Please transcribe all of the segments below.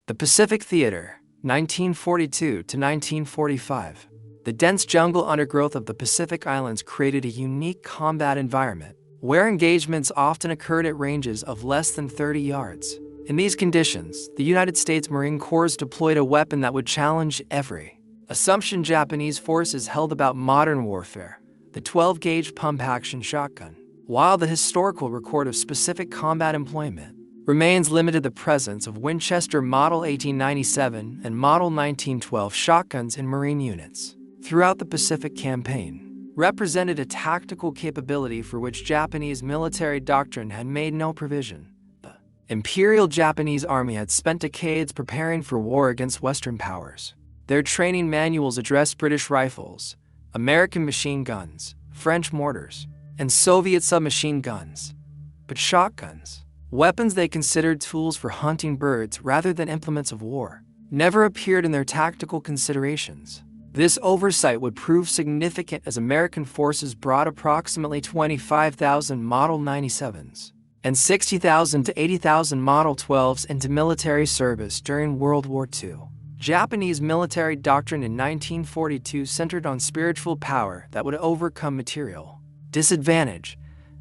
The Pacific Theater, 1942 to 1945. The dense jungle undergrowth of the Pacific Islands created a unique combat environment, where engagements often occurred at ranges of less than 30 yards. In these conditions, the United States Marine Corps deployed a weapon that would challenge every assumption Japanese forces held about modern warfare: the 12-gauge pump-action shotgun. While the historical record of specific combat employment remains limited, the presence of Winchester Model 1897 and Model 1912 shotguns in Marine units throughout the Pacific Campaign represented a tactical capability for which Japanese military doctrine had made no provision. The Imperial Japanese Army had spent decades preparing for war against Western powers. Their training manuals addressed British rifles, American machine guns, French mortars, and Soviet submachine guns. But shotguns, weapons they considered tools for hunting birds rather than implements of war, never appeared in their tactical considerations. This oversight would prove significant as American forces brought approximately 25,000 Model 97s and 60,000 to 80,000 Model 12s into military service during World War II. Japanese military doctrine in 1942 centered on spiritual power that would overcome material disadvantage.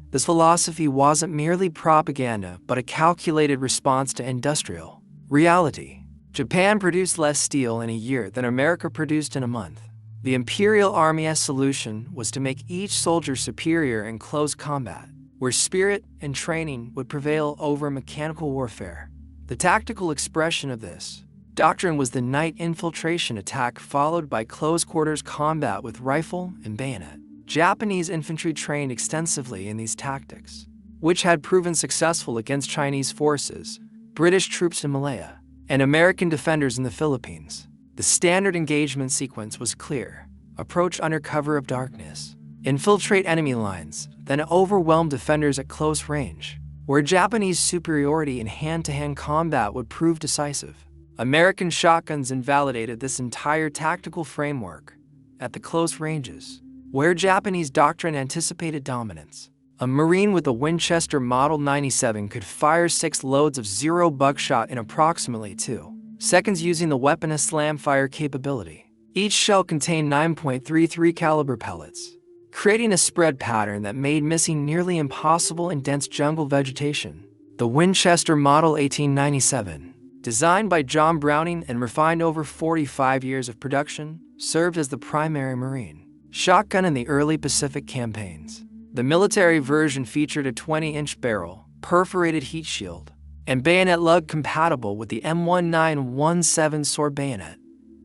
This philosophy wasn't merely propaganda, but a calculated response to industrial reality. Japan produced less steel in a year than America produced in a month. The Imperial Army's solution was to make each soldier superior in close combat, where spirit and training would prevail over mechanical warfare. The tactical expression of this doctrine was the night infiltration attack, followed by close-quarters combat with rifle and bayonet. Japanese infantry trained extensively in these tactics, which had proven successful against Chinese forces, British troops in Malaya, and American defenders in the Philippines. The standard engagement sequence was clear: approach under cover of darkness, infiltrate enemy lines, then overwhelm defenders at close range, where Japanese superiority in hand-to-hand combat would prove decisive. American shotguns invalidated this entire tactical framework at the close ranges, where Japanese doctrine anticipated dominance. A Marine with a Winchester Model 97 could fire 6 loads of 0 buckshot in approximately 2 seconds using the weapon's slam-fire capability. Each shell contained 9.33 caliber pellets, creating a spread pattern that made missing nearly impossible in dense jungle vegetation. The Winchester Model 1897, designed by John Browning and refined over 45 years of production, served as the primary Marine shotgun in the early Pacific campaigns. The military version featured a 20-inch barrel, perforated heat shield, and bayonet lug compatible with the M1917 sword bayonet.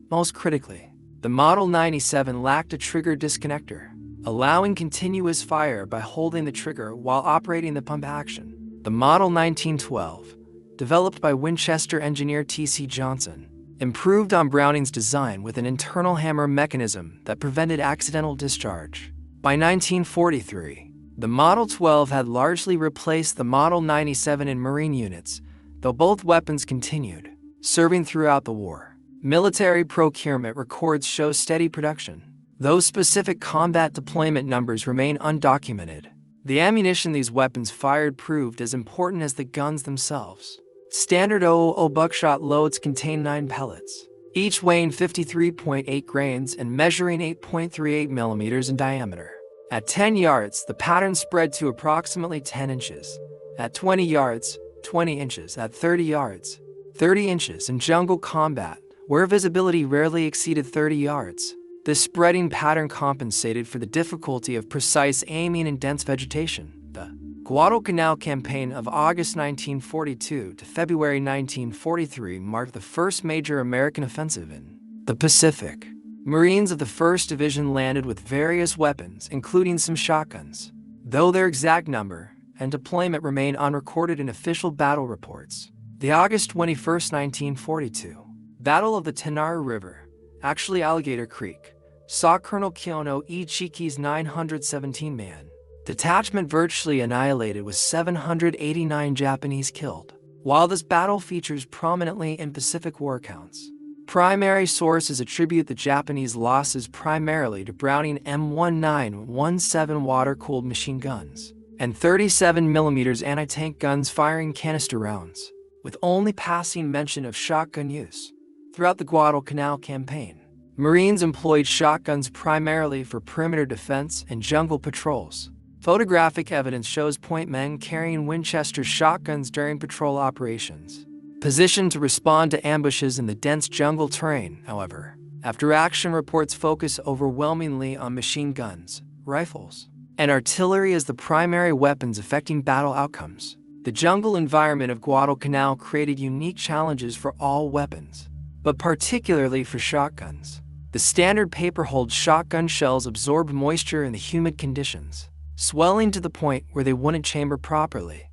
Most critically, the Model 97 lacked a trigger disconnector, allowing continuous fire by holding the trigger while operating the pump action. The Model 1912, developed by Winchester engineer T.C. Johnson, improved on Browning's design with an internal hammer mechanism that prevented accidental discharge. By 1943, the Model 12 had largely replaced the Model 97 in Marine units, though both weapons continued serving throughout the war. Military procurement records show steady production, though specific combat deployment numbers remain undocumented. The ammunition these weapons fired proved as important as the guns themselves. Standard 000 buckshot loads contain 9 pellets, each weighing 53.8 grains and measuring 8.38 millimeters in diameter. At 10 yards, the pattern spread to approximately 10 inches. At 20 yards, 20 inches. At 30 yards, 30 inches. In jungle combat, where visibility rarely exceeded 30 yards, this spreading pattern compensated for the difficulty of precise aiming in dense vegetation. The Guadalcanal Campaign of August 1942 to February 1943 marked the first major American offensive in the Pacific. Marines of the 1st Division landed with various weapons, including some shotguns, though their exact number and deployment remain unrecorded in official battle reports. The August 21, 1942 Battle of the Tanaru River, actually Alligator Creek, saw Colonel Kyono Ichiki's 917-man detachment virtually annihilated with 789 Japanese killed. While this battle features prominently in Pacific War accounts, primary sources attribute the Japanese losses primarily to Browning M1917 water-cooled machine guns and 37mm anti-tank guns firing canister rounds. with only passing mention of shotgun use. Throughout the Guadalcanal campaign, Marines employed shotguns primarily for perimeter defense and jungle patrols. Photographic evidence shows point men carrying Winchester shotguns during patrol operations, positioned to respond to ambushes in the dense jungle terrain. However, after-action reports focus overwhelmingly on machine guns, rifles, and artillery as the primary weapons affecting battle outcomes. The jungle environment of Guadalcanal created unique challenges for all weapons, but particularly for shotguns. The standard paper-hulled shotgun shells absorbed moisture in the humid conditions, swelling to the point where they wouldn't chamber properly.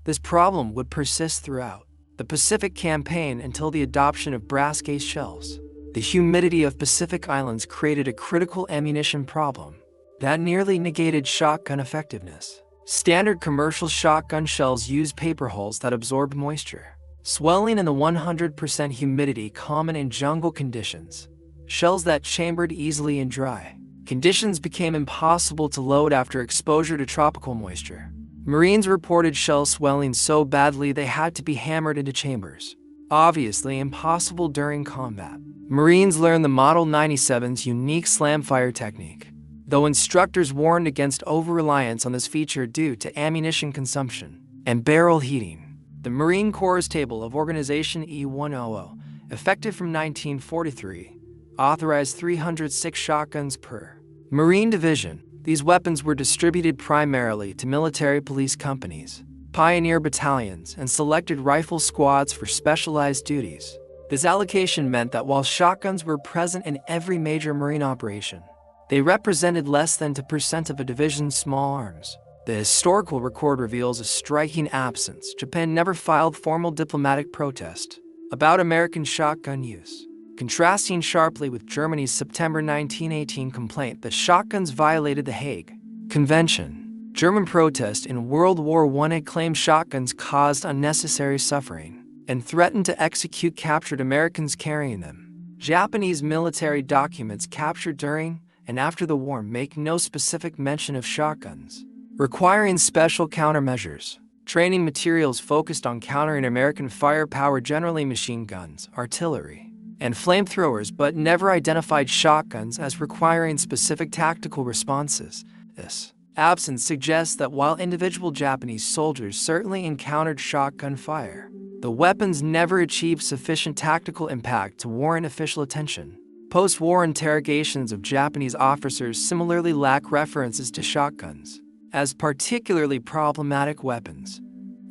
This problem would persist throughout the Pacific campaign until the adoption of brass case shells. The humidity of Pacific Islands created a critical ammunition problem that nearly negated shotgun effectiveness. Standard commercial shotgun shells use paper hulls that absorb moisture, swelling in the 100% humidity common in jungle conditions. Shells that chambered easily in dry conditions became impossible to load after exposure to tropical moisture. Marines reported shell swelling so badly they had to be hammered into chambers, obviously impossible during combat. Marines learned the Model 97's unique slam-fire technique, though instructors warned against over-reliance on this feature due to ammunition consumption and barrel heating. The Marine Corps' Table of Organization E100, effective from 1943, authorized 306 shotguns per Marine division. These weapons were distributed primarily to military police companies, pioneer battalions, and selected rifle squads for specialized duties. This allocation meant that while shotguns were present in every major Marine operation, they represented less than 2% of a division's small arms. The historical record reveals a striking absence. Japan never filed formal diplomatic protest about American shotgun use, contrasting sharply with Germany's September 1918 complaint that shotguns violated the Hague Convention. German protest in World War I claimed shotguns caused unnecessary suffering and threatened to execute captured Americans carrying them. Japanese military documents captured during and after the war make no specific mention of shotguns, requiring special countermeasures. Training materials focused on countering American firepower, generally machine guns, artillery, and flamethrowers, but never identified shotguns as requiring specific tactical responses. This absence suggests that while individual Japanese soldiers certainly encountered shotgun fire, the weapons never achieved sufficient tactical impact to warrant official attention. Post-war interrogations of Japanese officers similarly lack references to shotguns as particularly problematic weapons.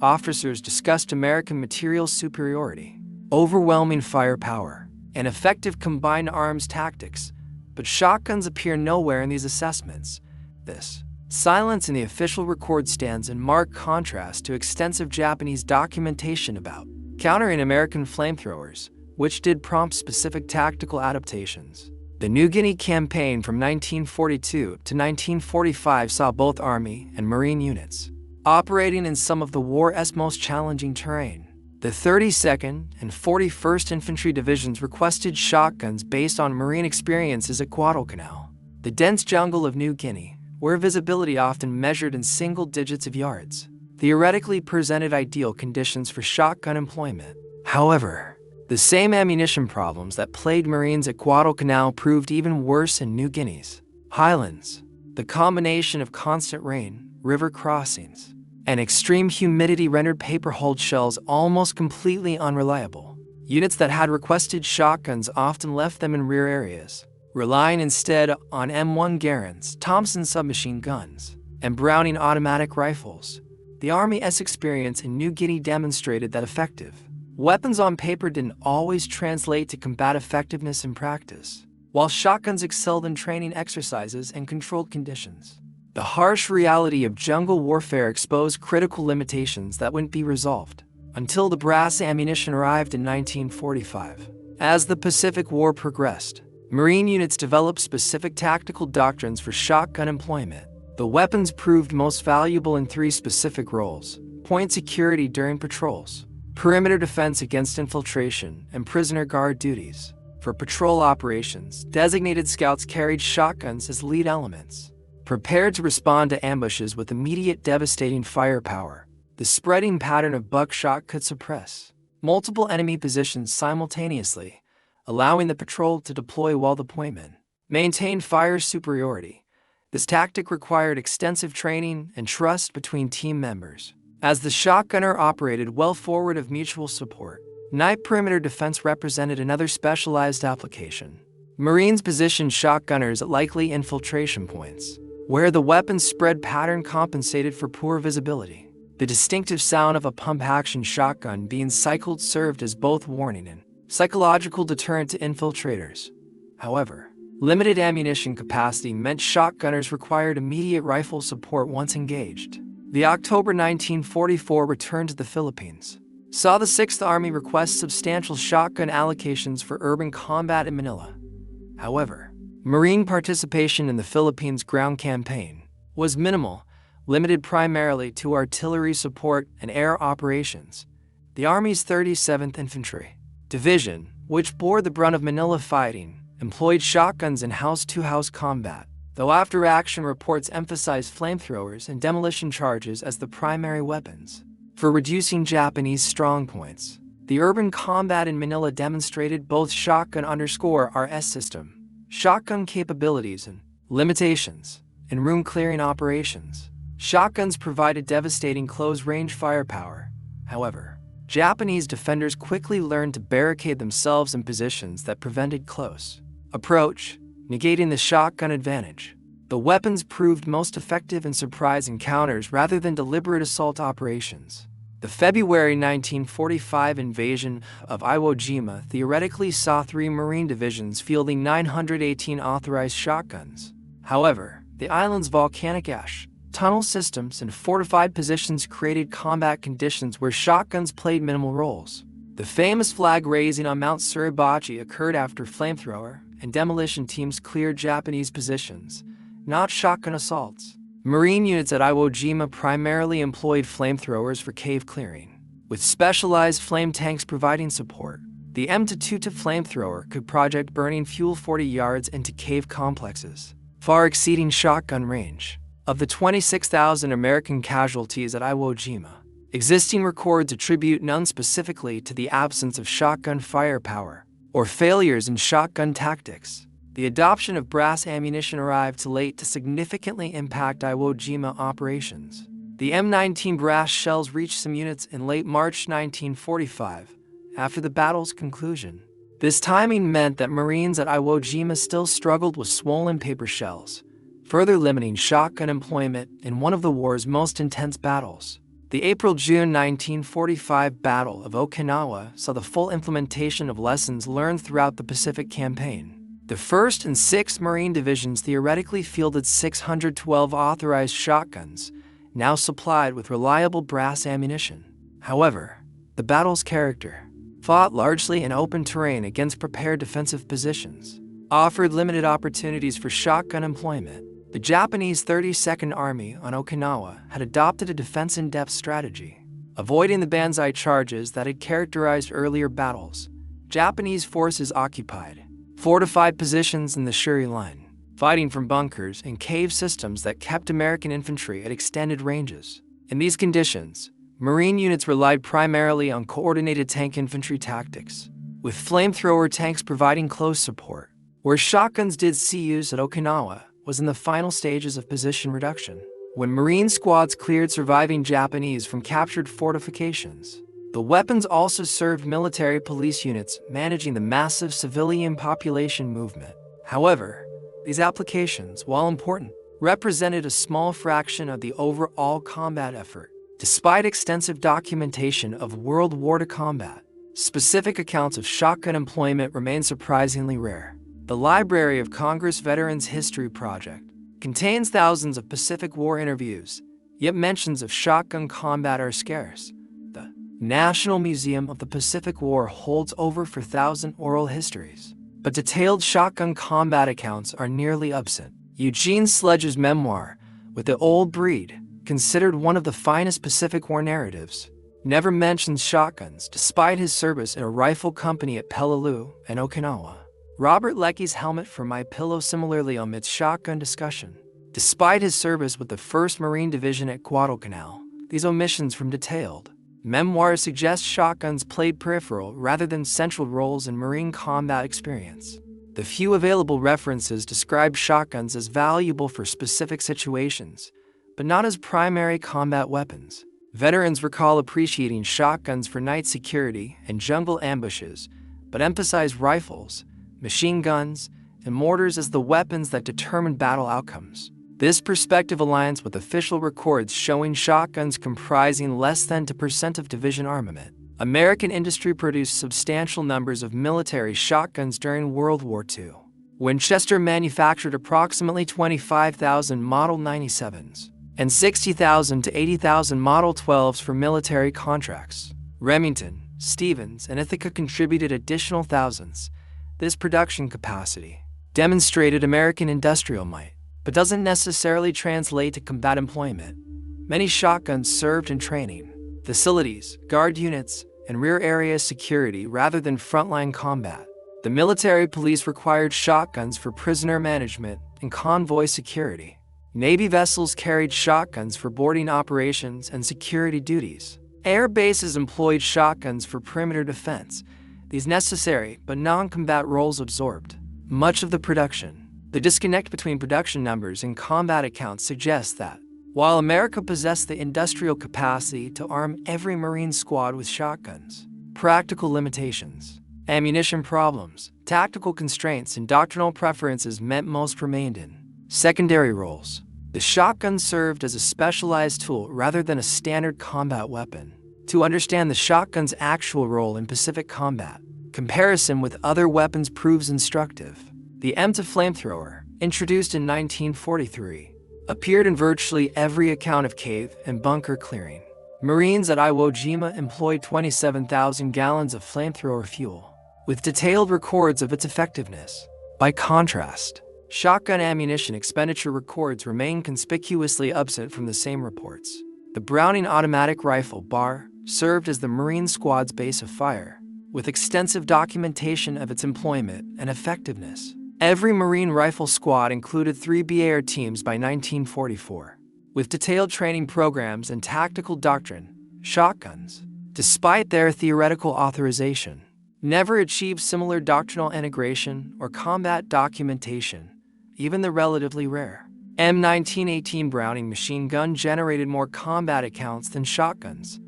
Officers discussed American material superiority, overwhelming firepower, and effective combined arms tactics, but shotguns appear nowhere in these assessments. This silence in the official record stands in marked contrast to extensive Japanese documentation about countering American flamethrowers, which did prompt specific tactical adaptations. The New Guinea campaign from 1942 to 1945 saw both Army and Marine units operating in some of the war's most challenging terrain. The 32nd and 41st Infantry Divisions requested shotguns based on Marine experiences at Guadalcanal, the dense jungle of New Guinea, where visibility often measured in single digits of yards, theoretically presented ideal conditions for shotgun employment. However, the same ammunition problems that plagued Marines at Guadalcanal proved even worse in New Guinea's highlands. The combination of constant rain, river crossings, and extreme humidity rendered paper-hulled shells almost completely unreliable. Units that had requested shotguns often left them in rear areas, relying instead on M1 Garand's, Thompson submachine guns, and Browning automatic rifles. The Army's experience in New Guinea demonstrated that effective weapons on paper didn't always translate to combat effectiveness in practice, while shotguns excelled in training exercises and controlled conditions. The harsh reality of jungle warfare exposed critical limitations that wouldn't be resolved until the brass ammunition arrived in 1945. As the Pacific War progressed, Marine units developed specific tactical doctrines for shotgun employment. The weapons proved most valuable in three specific roles: point security during patrols, perimeter defense against infiltration, and prisoner guard duties. For patrol operations, designated scouts carried shotguns as lead elements, prepared to respond to ambushes with immediate devastating firepower. The spreading pattern of buckshot could suppress multiple enemy positions simultaneously, allowing the patrol to deploy while the deployment maintained fire superiority. This tactic required extensive training and trust between team members, as the shotgunner operated well forward of mutual support. Night perimeter defense represented another specialized application. Marines positioned shotgunners at likely infiltration points, where the weapon's spread pattern compensated for poor visibility. The distinctive sound of a pump-action shotgun being cycled served as both warning and psychological deterrent to infiltrators. However, limited ammunition capacity meant shotgunners required immediate rifle support once engaged. The October 1944 return to the Philippines saw the 6th Army request substantial shotgun allocations for urban combat in Manila. However, Marine participation in the Philippines ground campaign was minimal, limited primarily to artillery support and air operations. The Army's 37th Infantry Division, which bore the brunt of Manila fighting, employed shotguns in house-to-house combat, though after-action reports emphasized flamethrowers and demolition charges as the primary weapons. For reducing Japanese strongpoints, the urban combat in Manila demonstrated both shotgun_RS system, shotgun capabilities and limitations. In room-clearing operations, shotguns provided devastating close-range firepower. However, Japanese defenders quickly learned to barricade themselves in positions that prevented close approach, negating the shotgun advantage. The weapons proved most effective in surprise encounters rather than deliberate assault operations. The February 1945 invasion of Iwo Jima theoretically saw 3 Marine divisions fielding 918 authorized shotguns. However, the island's volcanic ash, tunnel systems, and fortified positions created combat conditions where shotguns played minimal roles. The famous flag raising on Mount Suribachi occurred after flamethrower and demolition teams cleared Japanese positions, not shotgun assaults. Marine units at Iwo Jima primarily employed flamethrowers for cave clearing, with specialized flame tanks providing support. The M22 flamethrower could project burning fuel 40 yards into cave complexes, far exceeding shotgun range. Of the 26,000 American casualties at Iwo Jima, existing records attribute none specifically to the absence of shotgun firepower or failures in shotgun tactics. The adoption of brass ammunition arrived too late to significantly impact Iwo Jima operations. The M19 brass shells reached some units in late March 1945, after the battle's conclusion. This timing meant that Marines at Iwo Jima still struggled with swollen paper shells, further limiting shotgun employment in one of the war's most intense battles. The April-June 1945 Battle of Okinawa saw the full implementation of lessons learned throughout the Pacific Campaign. The 1st and 6th Marine Divisions theoretically fielded 612 authorized shotguns, now supplied with reliable brass ammunition. However, the battle's character, fought largely in open terrain against prepared defensive positions, offered limited opportunities for shotgun employment. The Japanese 32nd Army on Okinawa had adopted a defense-in-depth strategy, avoiding the banzai charges that had characterized earlier battles. Japanese forces occupied fortified positions in the Shuri Line, fighting from bunkers and cave systems that kept American infantry at extended ranges. In these conditions, Marine units relied primarily on coordinated tank infantry tactics, with flamethrower tanks providing close support. Where shotguns did see use at Okinawa was in the final stages of position reduction, when Marine squads cleared surviving Japanese from captured fortifications. The weapons also served military police units managing the massive civilian population movement. However, these applications, while important, represented a small fraction of the overall combat effort. Despite extensive documentation of World War II combat, specific accounts of shotgun employment remain surprisingly rare. The Library of Congress Veterans History Project contains thousands of Pacific War interviews, yet mentions of shotgun combat are scarce. The National Museum of the Pacific War holds over 4,000 oral histories, but detailed shotgun combat accounts are nearly absent. Eugene Sledge's memoir, With the Old Breed, considered one of the finest Pacific War narratives, never mentions shotguns despite his service in a rifle company at Peleliu and Okinawa. Robert Leckey's Helmet for My Pillow similarly omits shotgun discussion. Despite his service with the 1st Marine Division at Guadalcanal, these omissions from detailed Memoirs suggest shotguns played peripheral rather than central roles in Marine combat experience. The few available references describe shotguns as valuable for specific situations, but not as primary combat weapons. Veterans recall appreciating shotguns for night security and jungle ambushes, but emphasize rifles, machine guns, and mortars as the weapons that determine battle outcomes. This perspective aligns with official records showing shotguns comprising less than 2% of division armament. American industry produced substantial numbers of military shotguns during World War II. Winchester manufactured approximately 25,000 Model 97s and 60,000 to 80,000 Model 12s for military contracts. Remington, Stevens, and Ithaca contributed additional thousands. This production capacity demonstrated American industrial might, but doesn't necessarily translate to combat employment. Many shotguns served in training, facilities, guard units, and rear area security rather than frontline combat. The military police required shotguns for prisoner management and convoy security. Navy vessels carried shotguns for boarding operations and security duties. Air bases employed shotguns for perimeter defense. These necessary but non-combat roles absorbed much of the production. The disconnect between production numbers and combat accounts suggests that, while America possessed the industrial capacity to arm every Marine squad with shotguns, practical limitations, ammunition problems, tactical constraints, and doctrinal preferences meant most remained in secondary roles. The shotgun served as a specialized tool rather than a standard combat weapon. To understand the shotgun's actual role in Pacific combat, comparison with other weapons proves instructive. The M2 flamethrower, introduced in 1943, appeared in virtually every account of cave and bunker clearing. Marines at Iwo Jima employed 27,000 gallons of flamethrower fuel, with detailed records of its effectiveness. By contrast, shotgun ammunition expenditure records remain conspicuously absent from the same reports. The Browning automatic rifle BAR served as the Marine squad's base of fire, with extensive documentation of its employment and effectiveness. Every Marine rifle squad included 3 BAR teams by 1944, with detailed training programs and tactical doctrine. Shotguns, despite their theoretical authorization, never achieved similar doctrinal integration or combat documentation. Even the relatively rare M1918 Browning machine gun generated more combat accounts than shotguns.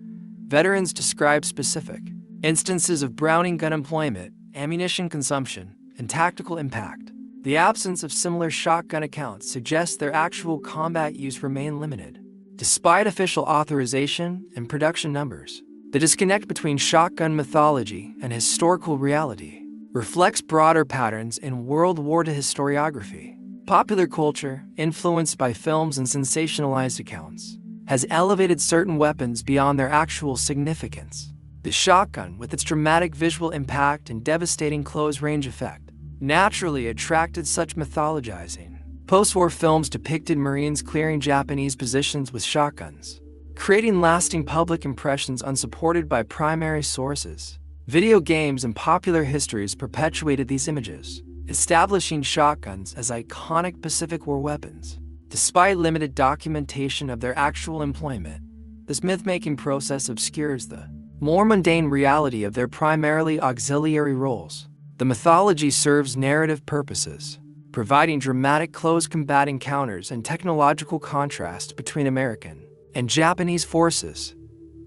Veterans describe specific instances of Browning gun employment, ammunition consumption, and tactical impact. The absence of similar shotgun accounts suggests their actual combat use remained limited. Despite official authorization and production numbers, the disconnect between shotgun mythology and historical reality reflects broader patterns in World War II historiography. Popular culture, influenced by films and sensationalized accounts, has elevated certain weapons beyond their actual significance. The shotgun, with its dramatic visual impact and devastating close-range effect, naturally attracted such mythologizing. Post-war films depicted Marines clearing Japanese positions with shotguns, creating lasting public impressions unsupported by primary sources. Video games and popular histories perpetuated these images, establishing shotguns as iconic Pacific War weapons. Despite limited documentation of their actual employment, this myth-making process obscures the more mundane reality of their primarily auxiliary roles. The mythology serves narrative purposes, providing dramatic close combat encounters and technological contrast between American and Japanese forces.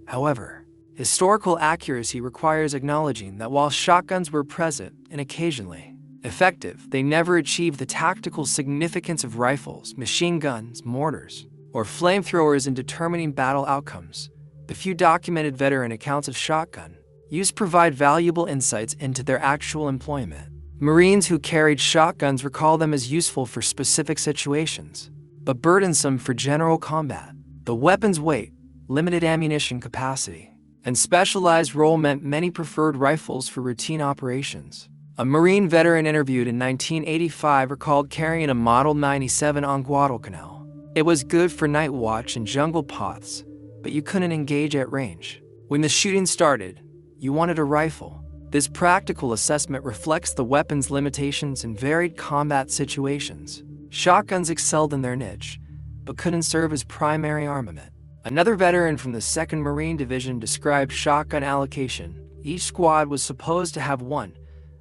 However, historical accuracy requires acknowledging that while shotguns were present and occasionally effective, they never achieved the tactical significance of rifles, machine guns, mortars, or flamethrowers in determining battle outcomes. The few documented veteran accounts of shotgun use provide valuable insights into their actual employment. Marines who carried shotguns recall them as useful for specific situations, but burdensome for general combat. The weapon's weight, limited ammunition capacity, and specialized role meant many preferred rifles for routine operations. A Marine veteran interviewed in 1985 recalled carrying a Model 97 on Guadalcanal. It was good for night watch and jungle paths, but you couldn't engage at range. When the shooting started, you wanted a rifle. This practical assessment reflects the weapon's limitations in varied combat situations. Shotguns excelled in their niche, but couldn't serve as primary armament. Another veteran from the 2nd Marine Division described shotgun allocation. Each squad was supposed to have one,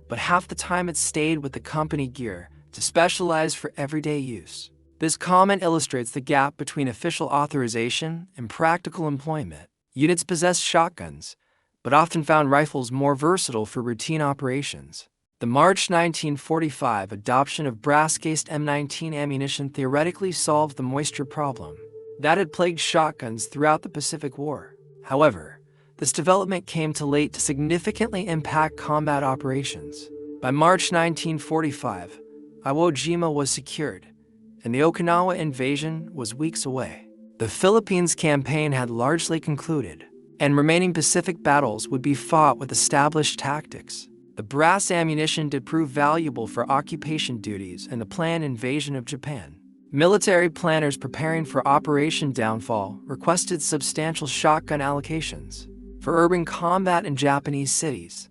but half the time it stayed with the company gear to specialize for everyday use. This comment illustrates the gap between official authorization and practical employment. Units possessed shotguns, but often found rifles more versatile for routine operations. The March 1945 adoption of brass-cased M19 ammunition theoretically solved the moisture problem that had plagued shotguns throughout the Pacific War. However, this development came too late to significantly impact combat operations. By March 1945, Iwo Jima was secured, and the Okinawa invasion was weeks away. The Philippines campaign had largely concluded, and remaining Pacific battles would be fought with established tactics. The brass ammunition did prove valuable for occupation duties and the planned invasion of Japan. Military planners preparing for Operation Downfall requested substantial shotgun allocations for urban combat in Japanese cities.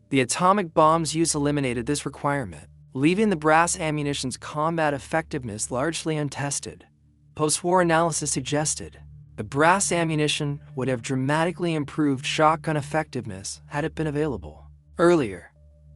The atomic bomb's use eliminated this requirement, leaving the brass ammunition's combat effectiveness largely untested. Post-war analysis suggested the brass ammunition would have dramatically improved shotgun effectiveness had it been available earlier.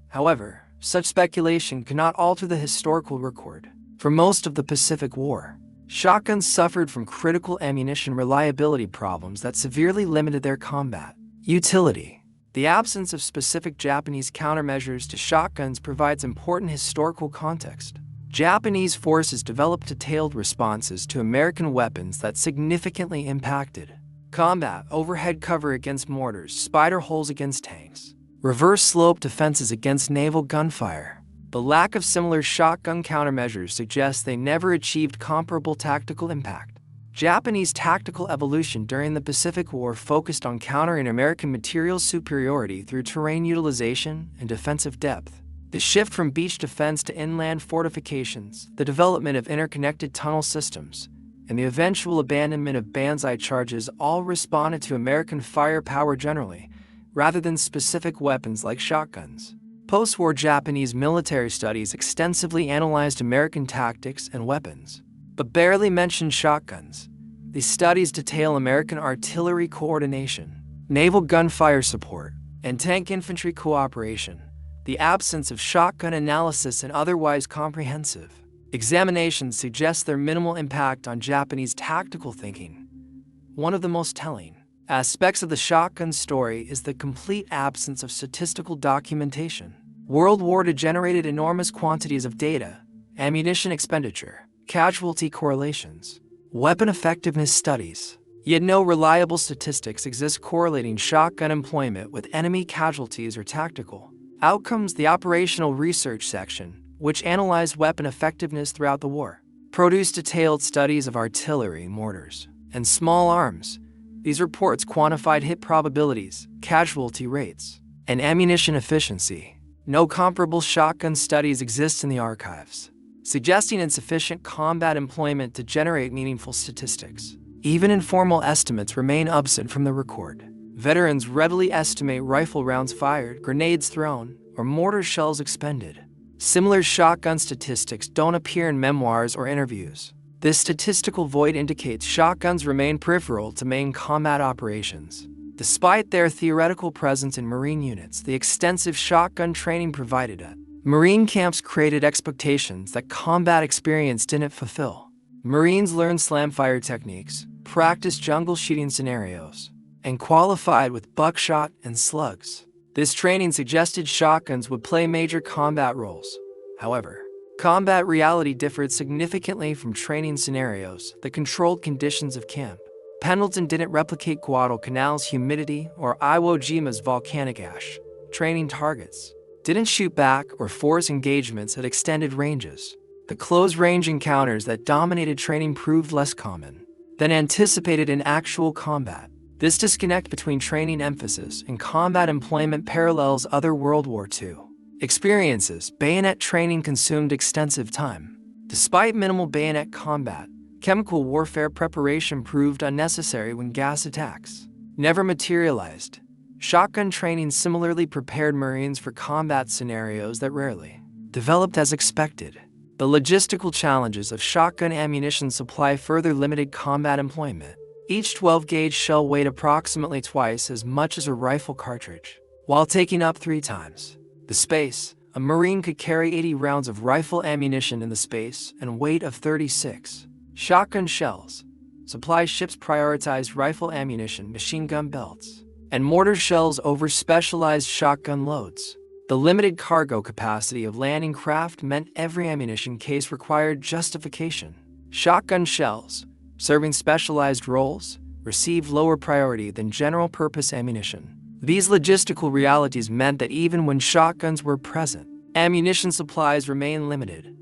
However, such speculation cannot alter the historical record. For most of the Pacific War, shotguns suffered from critical ammunition reliability problems that severely limited their combat utility. The absence of specific Japanese countermeasures to shotguns provides important historical context. Japanese forces developed detailed responses to American weapons that significantly impacted combat: overhead cover against mortars, spider holes against tanks, reverse slope defenses against naval gunfire. The lack of similar shotgun countermeasures suggests they never achieved comparable tactical impact. Japanese tactical evolution during the Pacific War focused on countering American material superiority through terrain utilization and defensive depth. The shift from beach defense to inland fortifications, the development of interconnected tunnel systems, and the eventual abandonment of banzai charges all responded to American firepower generally, rather than specific weapons like shotguns. Post-war Japanese military studies extensively analyzed American tactics and weapons, but barely mentioned shotguns. These studies detail American artillery coordination, naval gunfire support, and tank infantry cooperation. The absence of shotgun analysis and otherwise comprehensive examinations suggest their minimal impact on Japanese tactical thinking. One of the most telling aspects of the shotgun story is the complete absence of statistical documentation. World War II generated enormous quantities of data, ammunition expenditure, casualty correlations, weapon effectiveness studies. Yet no reliable statistics exist correlating shotgun employment with enemy casualties or tactical outcomes. The operational research section, which analyzed weapon effectiveness throughout the war, produced detailed studies of artillery, mortars, and small arms. These reports quantified hit probabilities, casualty rates, and ammunition efficiency. No comparable shotgun studies exist in the archives, suggesting insufficient combat employment to generate meaningful statistics. Even informal estimates remain absent from the record. Veterans readily estimate rifle rounds fired, grenades thrown, or mortar shells expended. Similar shotgun statistics don't appear in memoirs or interviews. This statistical void indicates shotguns remain peripheral to main combat operations. Despite their theoretical presence in Marine units, the extensive shotgun training provided at Marine camps created expectations that combat experience didn't fulfill. Marines learned slamfire techniques, practiced jungle shooting scenarios, and qualified with buckshot and slugs. This training suggested shotguns would play major combat roles. However, combat reality differed significantly from training scenarios. The controlled conditions of Camp Pendleton didn't replicate Guadalcanal's humidity or Iwo Jima's volcanic ash. Training targets didn't shoot back or force engagements at extended ranges. The close-range encounters that dominated training proved less common than anticipated in actual combat. This disconnect between training emphasis and combat employment parallels other World War II experiences. Bayonet training consumed extensive time. Despite minimal bayonet combat, chemical warfare preparation proved unnecessary when gas attacks never materialized. Shotgun training similarly prepared Marines for combat scenarios that rarely developed as expected. The logistical challenges of shotgun ammunition supply further limited combat employment. Each 12-gauge shell weighed approximately twice as much as a rifle cartridge, while taking up 3 times the space. A Marine could carry 80 rounds of rifle ammunition in the space and weight of 36. Shotgun shells. Supply ships prioritized rifle ammunition, machine gun belts, and mortar shells over specialized shotgun loads. The limited cargo capacity of landing craft meant every ammunition case required justification. Shotgun shells, serving specialized roles, received lower priority than general-purpose ammunition. These logistical realities meant that even when shotguns were present, ammunition supplies remained limited.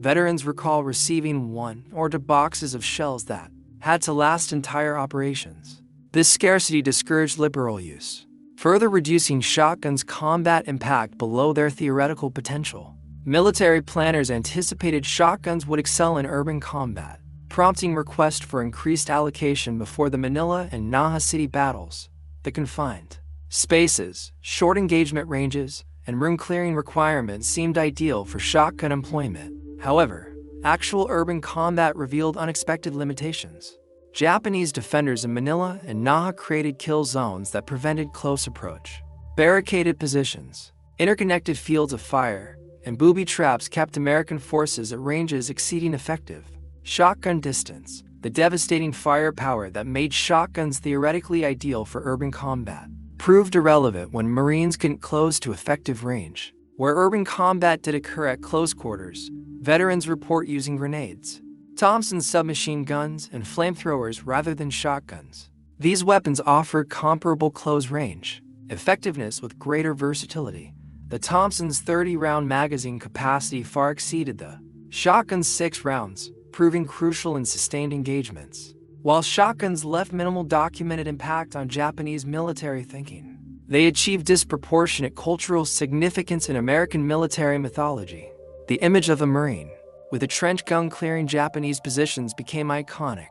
Veterans recall receiving 1 or 2 boxes of shells that had to last entire operations. This scarcity discouraged liberal use, further reducing shotguns' combat impact below their theoretical potential. Military planners anticipated shotguns would excel in urban combat, prompting requests for increased allocation before the Manila and Naha City battles. The confined spaces, short engagement ranges, and room-clearing requirements seemed ideal for shotgun employment. However, actual urban combat revealed unexpected limitations. Japanese defenders in Manila and Naha created kill zones that prevented close approach. Barricaded positions, interconnected fields of fire, and booby traps kept American forces at ranges exceeding effective shotgun distance. The devastating firepower that made shotguns theoretically ideal for urban combat proved irrelevant when Marines couldn't close to effective range. Where urban combat did occur at close quarters, veterans report using grenades, Thompson submachine guns, and flamethrowers rather than shotguns. These weapons offered comparable close range effectiveness with greater versatility. The Thompson's 30-round magazine capacity far exceeded the shotgun's 6 rounds, proving crucial in sustained engagements. While shotguns left minimal documented impact on Japanese military thinking, they achieved disproportionate cultural significance in American military mythology. The image of a Marine with a trench gun clearing Japanese positions became iconic.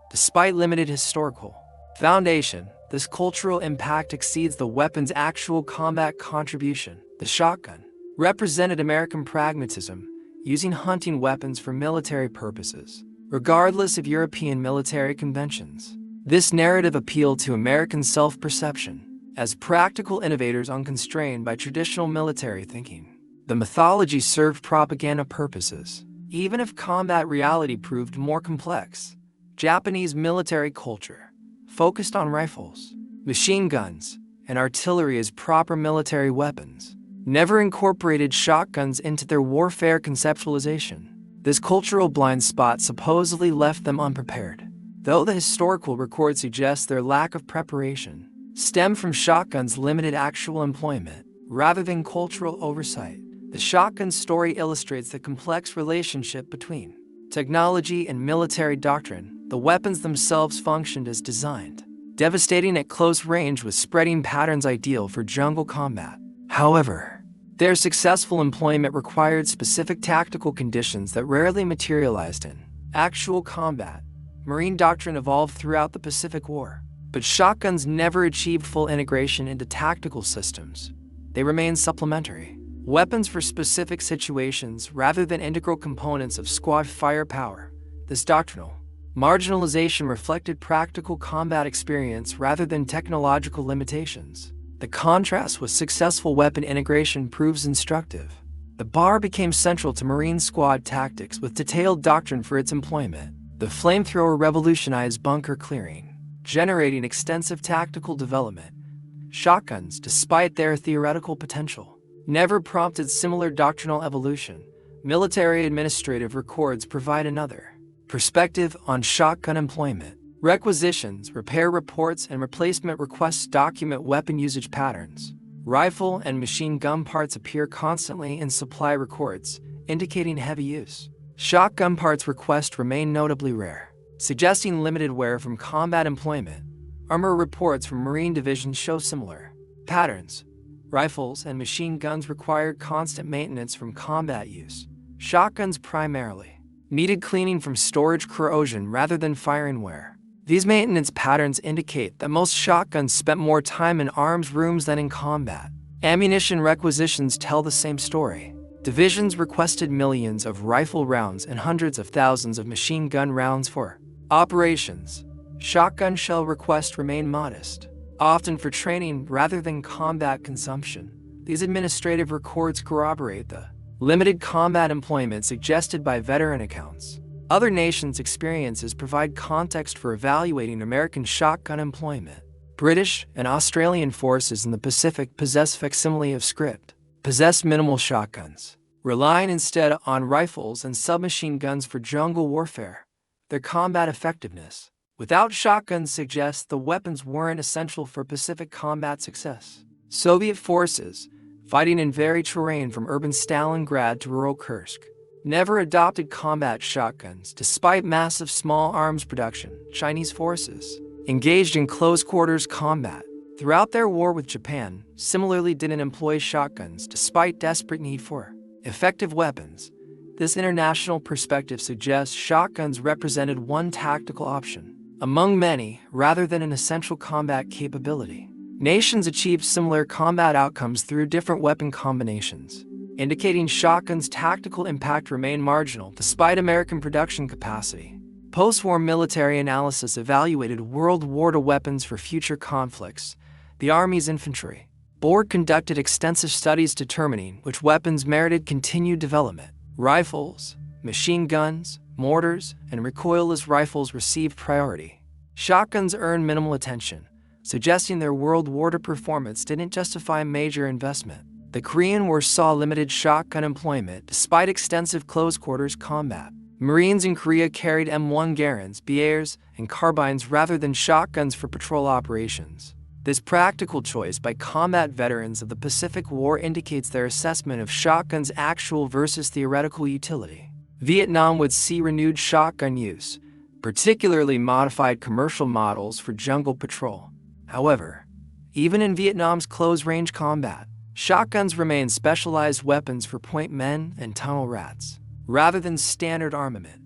Despite limited historical foundation, this cultural impact exceeds the weapon's actual combat contribution. The shotgun represented American pragmatism, using hunting weapons for military purposes, regardless of European military conventions. This narrative appealed to American self-perception as practical innovators unconstrained by traditional military thinking. The mythology served propaganda purposes. Even if combat reality proved more complex, Japanese military culture focused on rifles, machine guns, and artillery as proper military weapons, never incorporated shotguns into their warfare conceptualization. This cultural blind spot supposedly left them unprepared, though the historical record suggests their lack of preparation stemmed from shotguns' limited actual employment rather than cultural oversight. The shotgun story illustrates the complex relationship between technology and military doctrine. The weapons themselves functioned as designed, devastating at close range with spreading patterns ideal for jungle combat. However, their successful employment required specific tactical conditions that rarely materialized in actual combat. Marine doctrine evolved throughout the Pacific War, but shotguns never achieved full integration into tactical systems. They remained supplementary weapons for specific situations rather than integral components of squad firepower. This doctrinal marginalization reflected practical combat experience rather than technological limitations. The contrast with successful weapon integration proves instructive. The bar became central to Marine squad tactics with detailed doctrine for its employment. The flamethrower revolutionized bunker clearing, generating extensive tactical development. Shotguns, despite their theoretical potential, never prompted similar doctrinal evolution. Military administrative records provide another perspective on shotgun employment. Requisitions, repair reports, and replacement requests document weapon usage patterns. Rifle and machine gun parts appear constantly in supply records, indicating heavy use. Shotgun parts requests remain notably rare, suggesting limited wear from combat employment. Armor reports from Marine divisions show similar patterns. Rifles and machine guns required constant maintenance from combat use. Shotguns primarily needed cleaning from storage corrosion rather than firing wear. These maintenance patterns indicate that most shotguns spent more time in arms rooms than in combat. Ammunition requisitions tell the same story. Divisions requested millions of rifle rounds and hundreds of thousands of machine gun rounds for operations. shotgun shell requests remain modest, often for training rather than combat consumption. These administrative records corroborate the limited combat employment suggested by veteran accounts. Other nations' experiences provide context for evaluating American shotgun employment. British and Australian forces in the Pacific possess facsimile of script, possess minimal shotguns, relying instead on rifles and submachine guns for jungle warfare. Their combat effectiveness without shotguns suggests the weapons weren't essential for Pacific combat success. Soviet forces, fighting in varied terrain from urban Stalingrad to rural Kursk, never adopted combat shotguns despite massive small arms production. Chinese forces engaged in close-quarters combat throughout their war with Japan similarly didn't employ shotguns despite desperate need for effective weapons. This international perspective suggests shotguns represented one tactical option among many rather than an essential combat capability. Nations achieved similar combat outcomes through different weapon combinations, indicating shotguns' tactical impact remained marginal despite American production capacity. Post-war military analysis evaluated World War II weapons for future conflicts. The Army's Infantry Board conducted extensive studies determining which weapons merited continued development. Rifles, machine guns, mortars, and recoilless rifles received priority. Shotguns earned minimal attention, suggesting their World War II performance didn't justify major investment. The Korean War saw limited shotgun employment despite extensive close-quarters combat. Marines in Korea carried M1 Garands, BARs, and carbines rather than shotguns for patrol operations. This practical choice by combat veterans of the Pacific War indicates their assessment of shotguns' actual versus theoretical utility. Vietnam would see renewed shotgun use, particularly modified commercial models for jungle patrol. However, even in Vietnam's close-range combat, shotguns remain specialized weapons for point men and tunnel rats, rather than standard armament.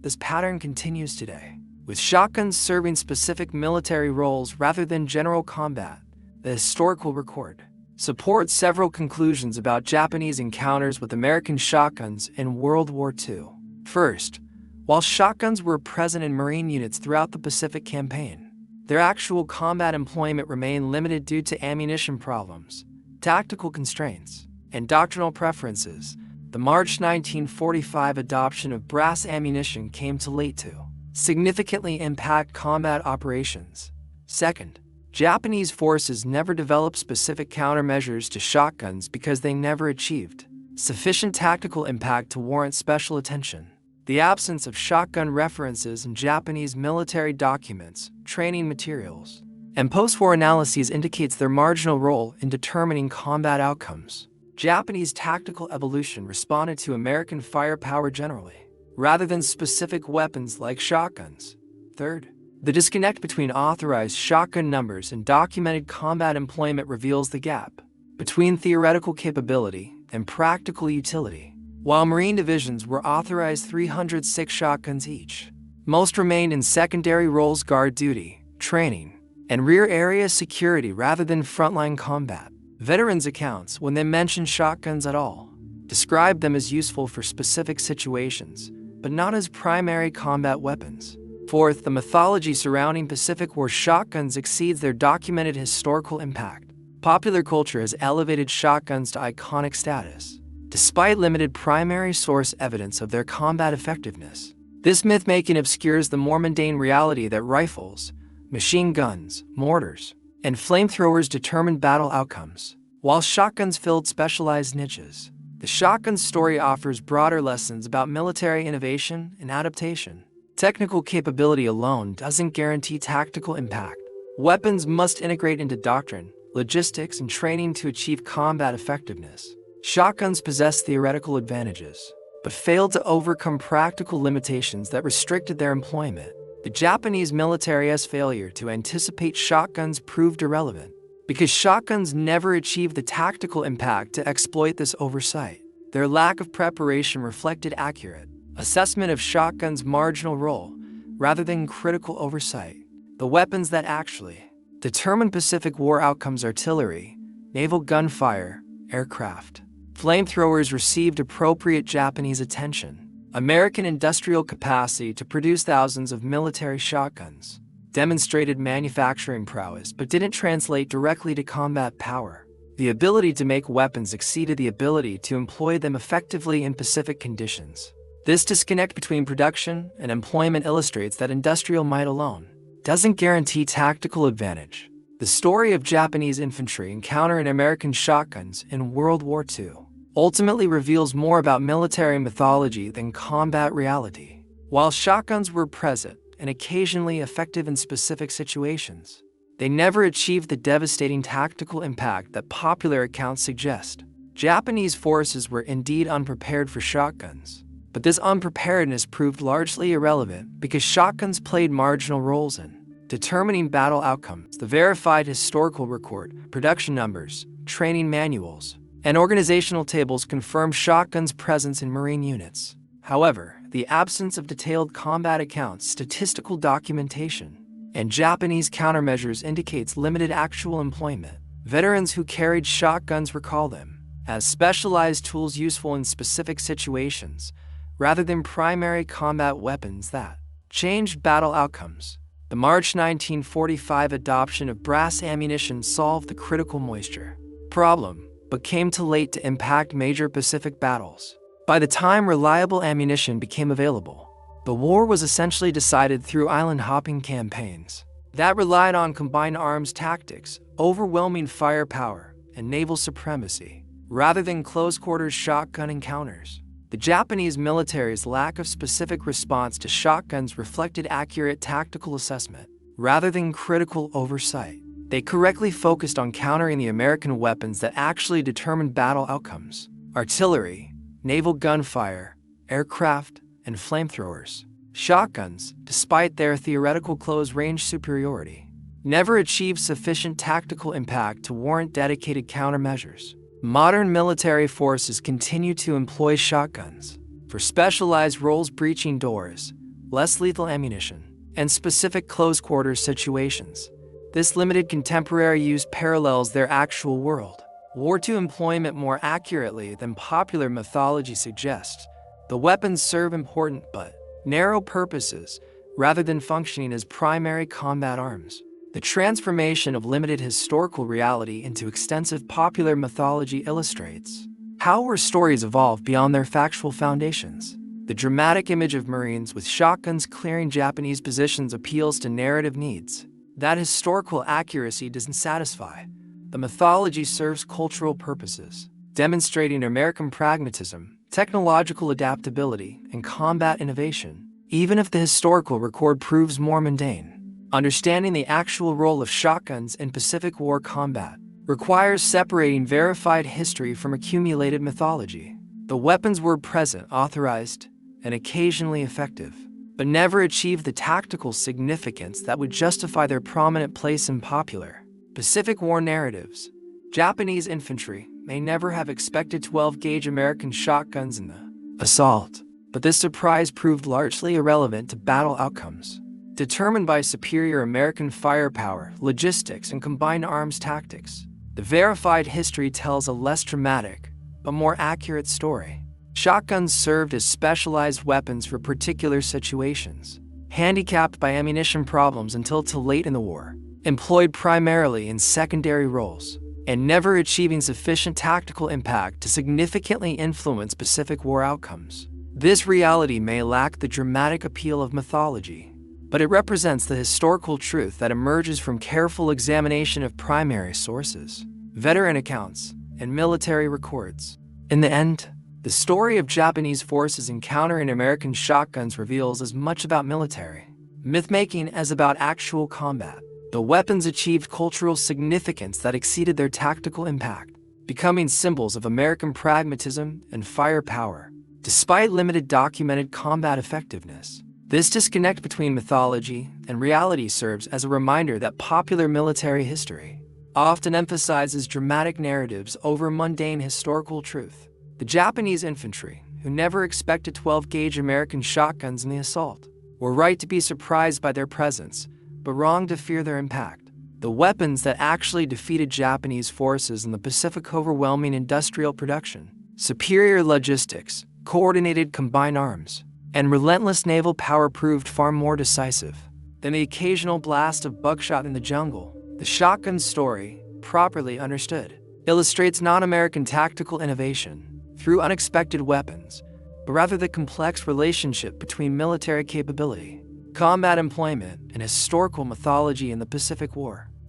This pattern continues today, with shotguns serving specific military roles rather than general combat. The historical record supports several conclusions about Japanese encounters with American shotguns in World War II. First, while shotguns were present in Marine units throughout the Pacific Campaign, their actual combat employment remained limited due to ammunition problems, tactical constraints, and doctrinal preferences. The March 1945 adoption of brass ammunition came too late to significantly impact combat operations. Second, Japanese forces never developed specific countermeasures to shotguns because they never achieved sufficient tactical impact to warrant special attention. The absence of shotgun references in Japanese military documents, training materials, and post-war analyses indicates their marginal role in determining combat outcomes. Japanese tactical evolution responded to American firepower generally, rather than specific weapons like shotguns. Third, the disconnect between authorized shotgun numbers and documented combat employment reveals the gap between theoretical capability and practical utility. While Marine divisions were authorized 306 shotguns each, most remained in secondary roles: guard duty, training, and rear area security rather than frontline combat. Veterans' accounts, when they mention shotguns at all, describe them as useful for specific situations, but not as primary combat weapons. Fourth, the mythology surrounding Pacific War shotguns exceeds their documented historical impact. Popular culture has elevated shotguns to iconic status, despite limited primary source evidence of their combat effectiveness. This myth-making obscures the more mundane reality that rifles, machine guns, mortars, and flamethrowers determined battle outcomes, while shotguns filled specialized niches. The shotgun story offers broader lessons about military innovation and adaptation. Technical capability alone doesn't guarantee tactical impact. Weapons must integrate into doctrine, logistics, and training to achieve combat effectiveness. Shotguns possess theoretical advantages, but failed to overcome practical limitations that restricted their employment. The Japanese military's failure to anticipate shotguns proved irrelevant, because shotguns never achieved the tactical impact to exploit this oversight. Their lack of preparation reflected accurate assessment of shotguns' marginal role, rather than critical oversight. The weapons that actually determined Pacific War outcomes: artillery, naval gunfire, aircraft. Flamethrowers received appropriate Japanese attention. American industrial capacity to produce thousands of military shotguns demonstrated manufacturing prowess but didn't translate directly to combat power. The ability to make weapons exceeded the ability to employ them effectively in Pacific conditions. This disconnect between production and employment illustrates that industrial might alone doesn't guarantee tactical advantage. The story of Japanese infantry encountering American shotguns in World War II ultimately reveals more about military mythology than combat reality. While shotguns were present and occasionally effective in specific situations, they never achieved the devastating tactical impact that popular accounts suggest. Japanese forces were indeed unprepared for shotguns, but this unpreparedness proved largely irrelevant because shotguns played marginal roles in determining battle outcomes. The verified historical record, production numbers, training manuals, and organizational tables confirm shotguns' presence in Marine units. However, the absence of detailed combat accounts, statistical documentation, and Japanese countermeasures indicates limited actual employment. Veterans who carried shotguns recall them as specialized tools useful in specific situations, rather than primary combat weapons that changed battle outcomes. The March 1945 adoption of brass ammunition solved the critical moisture problem, but came too late to impact major Pacific battles. By the time reliable ammunition became available, the war was essentially decided through island-hopping campaigns that relied on combined arms tactics, overwhelming firepower, and naval supremacy, rather than close-quarters shotgun encounters. The Japanese military's lack of specific response to shotguns reflected accurate tactical assessment, rather than critical oversight. They correctly focused on countering the American weapons that actually determined battle outcomes: artillery, naval gunfire, aircraft, and flamethrowers. Shotguns, despite their theoretical close-range superiority, never achieved sufficient tactical impact to warrant dedicated countermeasures. Modern military forces continue to employ shotguns for specialized roles, breaching doors, less lethal ammunition, and specific close-quarters situations. This limited contemporary use parallels their actual World War II employment more accurately than popular mythology suggests. The weapons serve important but narrow purposes, rather than functioning as primary combat arms. The transformation of limited historical reality into extensive popular mythology illustrates how our stories evolve beyond their factual foundations. The dramatic image of Marines with shotguns clearing Japanese positions appeals to narrative needs that historical accuracy doesn't satisfy. The mythology serves cultural purposes, demonstrating American pragmatism, technological adaptability, and combat innovation, even if the historical record proves more mundane. Understanding the actual role of shotguns in Pacific War combat requires separating verified history from accumulated mythology. The weapons were present, authorized, and occasionally effective, but never achieved the tactical significance that would justify their prominent place in popular Pacific War narratives. Japanese infantry may never have expected 12-gauge American shotguns in the assault, but this surprise proved largely irrelevant to battle outcomes, determined by superior American firepower, logistics, and combined arms tactics. The verified history tells a less dramatic, but more accurate story. Shotguns served as specialized weapons for particular situations, handicapped by ammunition problems until too late in the war, employed primarily in secondary roles, and never achieving sufficient tactical impact to significantly influence Pacific War outcomes. This reality may lack the dramatic appeal of mythology, but it represents the historical truth that emerges from careful examination of primary sources, veteran accounts, and military records. In the end, the story of Japanese forces encountering American shotguns reveals as much about military myth-making as about actual combat. The weapons achieved cultural significance that exceeded their tactical impact, becoming symbols of American pragmatism and firepower, despite limited documented combat effectiveness. This disconnect between mythology and reality serves as a reminder that popular military history often emphasizes dramatic narratives over mundane historical truth. The Japanese infantry, who never expected 12-gauge American shotguns in the assault, were right to be surprised by their presence, but wrong to fear their impact. The weapons that actually defeated Japanese forces in the Pacific: overwhelming industrial production, superior logistics, coordinated combined arms, and relentless naval power proved far more decisive. than the occasional blast of buckshot in the jungle. The shotgun story, properly understood, illustrates non-American tactical innovation through unexpected weapons, but rather the complex relationship between military capability, combat employment, and historical mythology in the Pacific War.